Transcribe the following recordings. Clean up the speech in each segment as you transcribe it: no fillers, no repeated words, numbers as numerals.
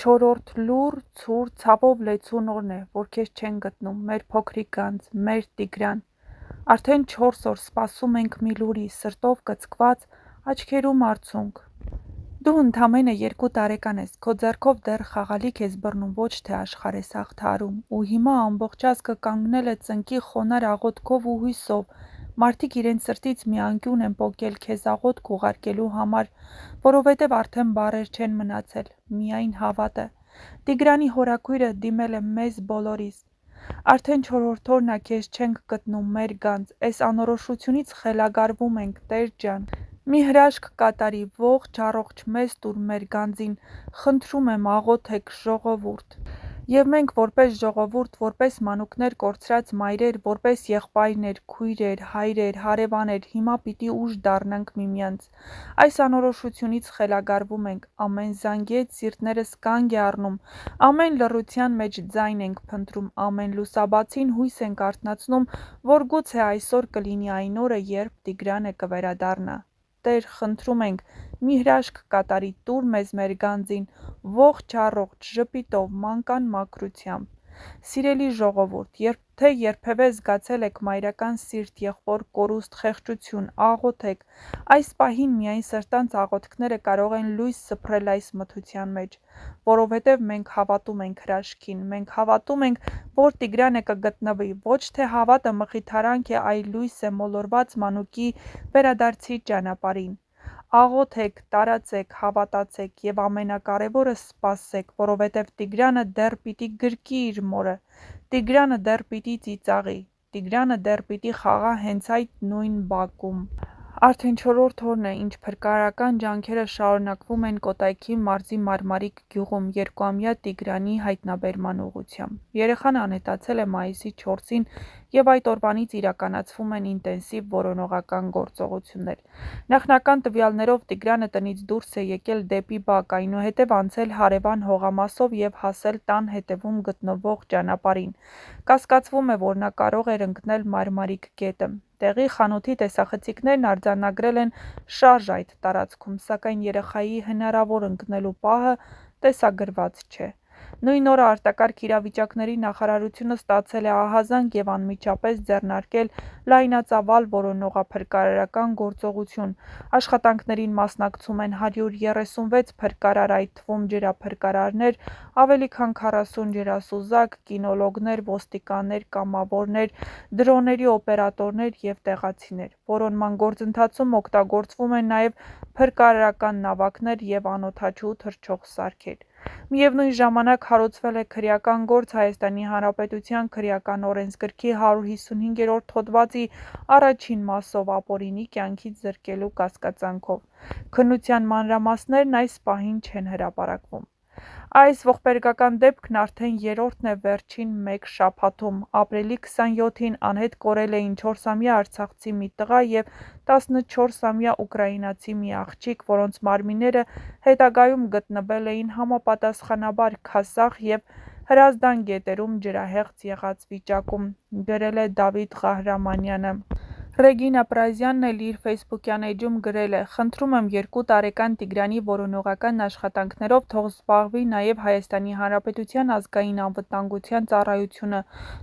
Չորրորդ լուռ, ցուրտ, ցավով լեցուն օրն է, որ քեզ չեն գտնում, մեր փոքրիկ գանձ, մեր Տիգրան: Արդեն 4 օր սպասում ենք մի լուրի, սրտով կծկված, աչքերում արցունք: Դու ընդամենը 2 տարեկան ես, քո ձեռքով դեռ խաղալիք ես բռնում, ոչ թե աշխարհ ես հաղթահարում, ու հիմա ամբողջ ազգը կանգնել է ծնկի խոնարհ աղոթքով ու հույսով: Մարդիկ իրենց սրտից մի անկյուն են պոկել քեզ աղոթք ուղարկելու համար, որովհետև արդեն բառեր չեն մնացել, միայն հավատը: Տիգրանի հորաքույրը դիմել է մեզ բոլորիս: Արդեն 4-րդ օրն ա քեզ չենք գտնում, մեր գանձ, էս անորոշությունից խելագարվում ենք, Տեր ջան: Մի հրաշք կատարի, ողջ առողջ մեզ տուր մեր գանձին, խնդրում եմ, աղոթեք, ժողովուրդ: Եվ մենք որպես ժողովուրդ, որպես մանուկներ կորցրած մայրեր, որպես եղբայրներ, քույրեր, հայրեր, հարևաններ, հիմա պիտի ուժ դառնանք միմյանց: Այս անորոշությունից խելագարվում ենք, ամեն զանգեց սիրտներս կանգ է առնում, ամեն լռության մեջ ձայն ենք փնտրում, ամեն լուսաբացին հույս ենք արթնացնում, որ գուցե այսօր կլինի այն օրը, երբ Տիգրանը կվերադառնա: Տեր, խնդրում ենք, մի հրաշք կատարի, տուր մեզ մեր գանձին, ողջ առողջ, ժպիտով, մանկան մաքրությամբ: Սիրելի ժողովուրդ, եթե երբևէ զգացել եք մայրական սիրտ, եղբոր կորուստ, խեղճություն, աղոթեք: Այս պահին միայն սրտանց աղոթքները կարող են լույս սփռել այս մթության մեջ: Որովհետև մենք հավատում ենք հրաշքին, մենք հավատում ենք, որ Տիգրանը կգտնվի: Ոչ թե հավատը մխիթարանք է, այլ լույս է մոլորված մանուկի վերադարձի ճանապարհին: Աղոթեք, տարածեք, հավատացեք և ամենակարևորը սպասեք, որովհետև Տիգրանը դեռ պիտի գրկի իր մորը: Տիգրանը դեռ պիտի ծիծաղի: Տիգրանը դեռ պիտի խաղա հենց այդ նույն բակում: Արդեն 4-րդ օրն է, ինչ փրկարարական ջանքերը շարունակվում են Կոտայքի մարզի Մարմարիկ գյուղում 2-ամյա Տիգրանի հայտնաբերման ուղղությամբ: Երեխան անհետացել է մայիսի 4-ին և այդ օրվանից իրականացվում են ինտենսիվ որոնողական գործողություններ: Նախնական տվյալներով Տիգրանը տնից դուրս է եկել դեպի բակ, այնուհետև անցել հարևան հողամասով և հասել տան հետևում գտնվող ճանապարհին: Կասկածվում է, որ նա կարող էր ընկնել Մարմարիկ գետը: Տեղի խանութի տեսախցիկներն արձանագրել են շարժ այդ տարածքում, սակայն երեխայի հնարավոր ընկնելու պահը տեսագրված չէ: Նույն օրը արտակարգ իրավիճակների նախարարությունը ստացել է ահազանգ և անմիջապես ձեռնարկել լայնածավալ որոնողափրկարարական գործողություն: Աշխատանքներին մասնակցում են 136 փրկարար, այդ թվում ջրափրկարարներ, ավելի քան 40 ջրասուզակ, կինոլոգներ, ոստիկաններ, կամավորներ, դրոնների օպերատորներ և տեղացիներ: Որոնման գործընթացում օգտագործվում են նաև փրկարարական նավակներ և անօդաչու թռչող սարքեր: Միևնույն ժամանակ հարուցվել է քրեական գործ Հայաստանի Հանրապետության քրեական օրենսգրքի 155-րդ հոդվածի առաջին մասով ապօրինի կյանքից զրկելու կասկածանքով: Քննության մանրամասներն այս պահին չեն հրապարակվում: Այս ողբերգական դեպքն արդեն 3-րդն է վերջին մեկ շաբաթում: Ապրիլի 27-ին անհետ կորել էին 4-ամյա արցախցի մի տղա և 14-ամյա ուկրաինացի մի աղջիկ, որոնց մարմինները հետագայում գտնվել էին համապատասխանաբար Քասախ և Հրազդան գետերում ջրահեղձ եղած վիճակում, գրել է Դավիթ Ղահրամանյանը: Ռեգինա Պրազյանն էլ իր ֆեյսբուքյան էջում գրել է. «Խնդրում եմ 2 տարեկան Տիգրանի որոնողական աշխատանքներով թող զբաղվի նաև Հայաստանի Հանրապետության ազգային անվտանգության ծառայությունը,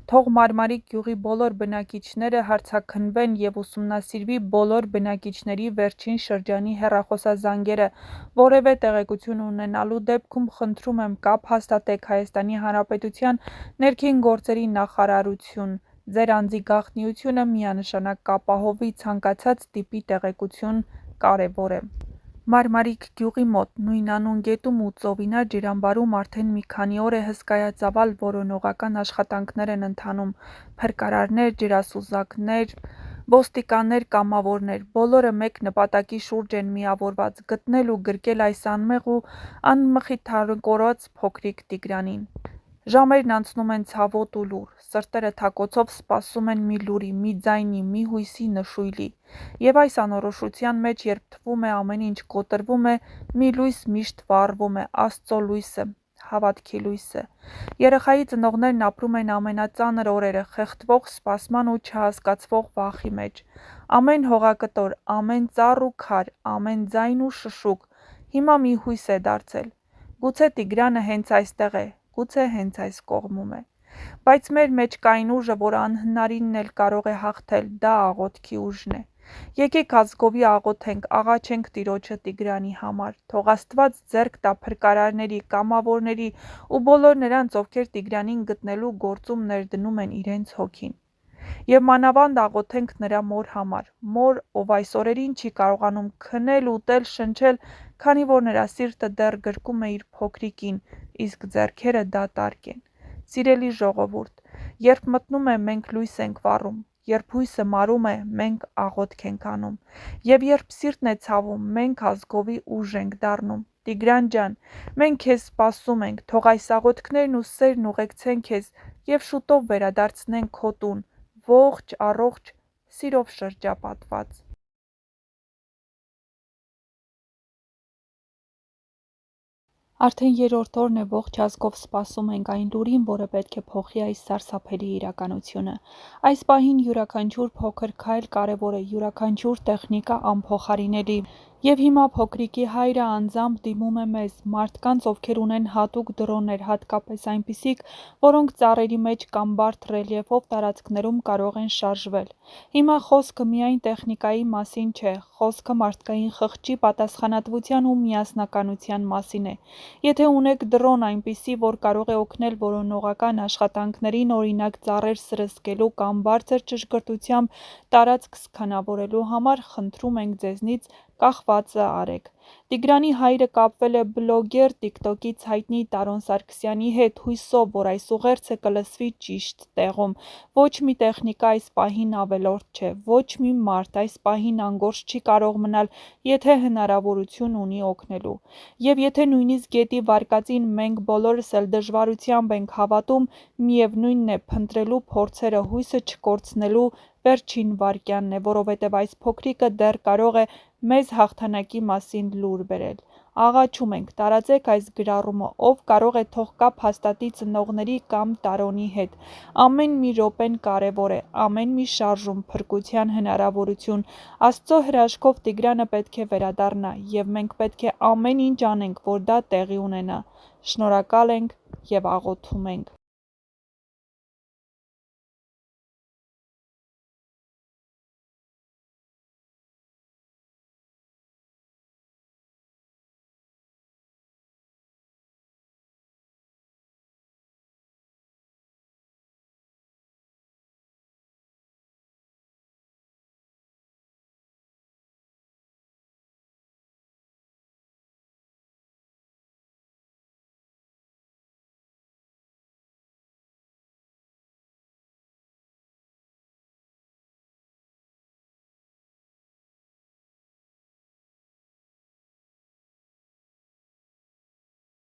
թող Մարմարիկ գյուղի բոլոր բնակիչները հարցաքննվեն և ուսումնասիրվի բոլոր բնակիչների վերջին շրջանի հեռախոսազանգերը: Որևէ տեղեկություն ունենալու դեպքում խնդրում եմ կապ հաստատեք Հայաստանի Հանրապետության ներքին գործերի նախարարություն: Ձեր անձի գաղտնիությունը միանշանակ կապահովի ցանկացած տիպի տեղեկություն, կարևոր է»: Մարմարիկ գյուղի մոտ, նույնանուն գետում ու Ծովինար ջրամբարում արդեն մի քանի օր է հսկայածավալ որոնողական աշխատանքներ են ընթանում: Փրկարարներ, ջրասուզակներ, ոստիկաններ, կամավորներ, բոլորը մեկ նպատակի շուրջ են միավորված՝ գտնել ու գրկել այս անմեղ ու անմխիթարորոշ փոքրիկ Տիգրանին: Ժամերն անցնում են ցավոտ ու լուռ: Սրտերը թակոցով սպասում են մի լուրի, մի ձայնի, մի հույսի նշույլի: Եվ այս անորոշության մեջ, երբ թվում է ամեն ինչ կոտրվում է, մի լույս միշտ վառվում է՝ Աստծո լույսը, հավատքի լույսը: Երեխայի ծնողներն ապրում են ամենածանր օրերը՝ խեղդվող սպասման ու չհասկացվող վախի մեջ: Ամեն հողակտոր, ամեն ծառ ու քար, ամեն ձայն ու շշուկ հիմա մի հույս է դարձել: Գուցե Տիգրանը հենց այստեղ է, գուցե հենց այս կողմում է։ Բայց մեր մեջ կային ուժը, որ անհնարինն էլ կարող է հաղթել, դա աղոթքի ուժն է։ Եկեք ազգովի աղոթենք, աղաչենք Տիրոջը Տիգրանի համար, թող Աստված ձեռք տա փրկարարների, կամավորների ու բոլոր նրանց, ովքեր Տիգրանին գտնելու գործում ներդնում են իրենց հոգին։ Եվ մանավանդ աղոթենք նրա մոր համար, մոր, ով այս օրերին չի կարողանում քնել, ուտել, շնչել, քանի որ նրա սիրտը դեռ գրկում է իր փոքրիկին, իսկ ձեռքերը դատարկ են։ Սիրելի ժողովուրդ, երբ մտնում է, մենք լույս ենք վառում, երբ հույսը մարում է, մենք աղոթք ենք անում, եւ երբ սիրտն է ցավում, մենք ազգովի ուժ ենք դառնում։ Տիգրան ջան, մենք քեզ սպասում ենք, թող այս աղոթքներն ու սերն ուղեկցեն քեզ եւ շուտով վերադարձնեն քո տուն, ողջ, առողջ, սիրով շրջապատված։ Արդեն երրորդ օրն է ողջ ազգով սպասում ենք այն լուրին, որը պետք է փոխի այս սարսափելի իրականությունը։ Այս պահին յուրաքանչյուր փոքր քայլ կարևոր է, յուրաքանչյուր տեխնիկա անփոխարինելի։ Եվ հիմա փոքրիկի հայրը անձամբ դիմում է մեզ, մարդկանց, ովքեր ունեն հատուկ դրոններ, հատկապես այնպիսիք, որոնք ծառերի մեջ կամ բարդ ռելիեֆով տարածքներում կարող են շարժվել։ Հիմա խոսքը միայն տեխնիկայի մասին չէ, խոսքը մարդկային խղճի, պատասխանատվության ու միասնականության մասին է։ Եթե ունեք դրոն այնպիսի, որ կարող է օգնել որոնողական աշխատանքներին, օրինակ ծառեր սրսկելու կամ բարձր ճշգրտությամբ տարածք սքանավորելու համար, խնդրում ենք ձեզնից կախվածը արեք։ Տիգրանի հայրը կապվել է բլոգեր TikTok-ից հայտնի Տարոն Սարգսյանի հետ, հույսով, որ այս ուղերձը կլսվի ճիշտ տեղում։ Ոչ մի տեխնիկա այս պահին ավելորդ չէ, ոչ մի մարդ այս պահին անգործ չի կարող մնալ, եթե հնարավորություն ունի օգնելու։ Եվ եթե նույնիսկ գետի վարկածին մենք բոլորս էլ դժվարությամբ ենք հավատում, միևնույնն է, փնտրելու փորձերը հույսը չկորցնելու վերջին վայրկյանն է, որովհետև այս փոքրիկը դեռ կարող է մեզ հաղթանակի մասին լուր բերել։ Աղաչում ենք, տարածեք այս գրառումը, ով կարող է թող կապ հաստատի ծնողների կամ Տարոնի հետ։ Ամեն մի րոպեն կարևոր է, ամեն մի շարժում փրկության հնարավորություն։ Աստծո հրաշքով Տիգրանը պետք է վերադառնա, եւ մենք պետք է ամեն ինչ անենք, որ դա տեղի ունենա։ Շնորհակալ ենք եւ աղոթում ենք։